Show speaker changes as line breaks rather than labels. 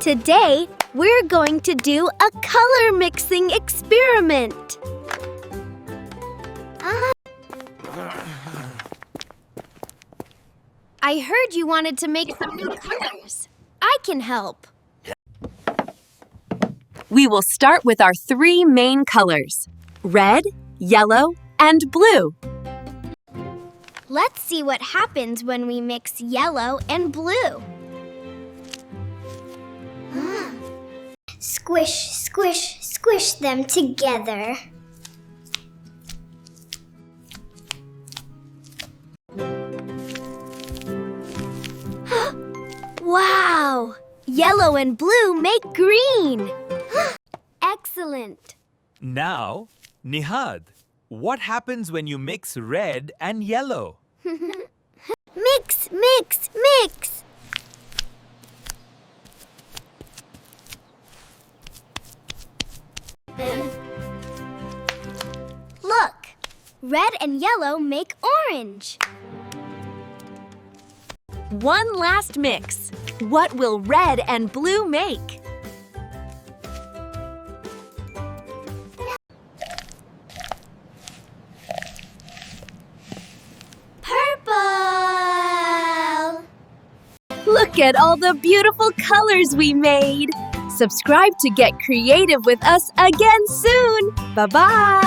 Today, we're going to do a color mixing experiment. I heard you wanted to make some new colors. I can help.
We will start with our 3 main colors: red, yellow, and blue.
Let's see what happens when we mix yellow and blue.
Squish, squish, squish them together.
Wow! Yellow and blue make green. Excellent.
Now, Nihad, what happens when you mix red and yellow?
Mix, mix, mix. Look, red and yellow make orange.
One last mix. What will red and blue make?
Purple!
Look at all the beautiful colors we made! Subscribe to get creative with us again soon! Bye-bye!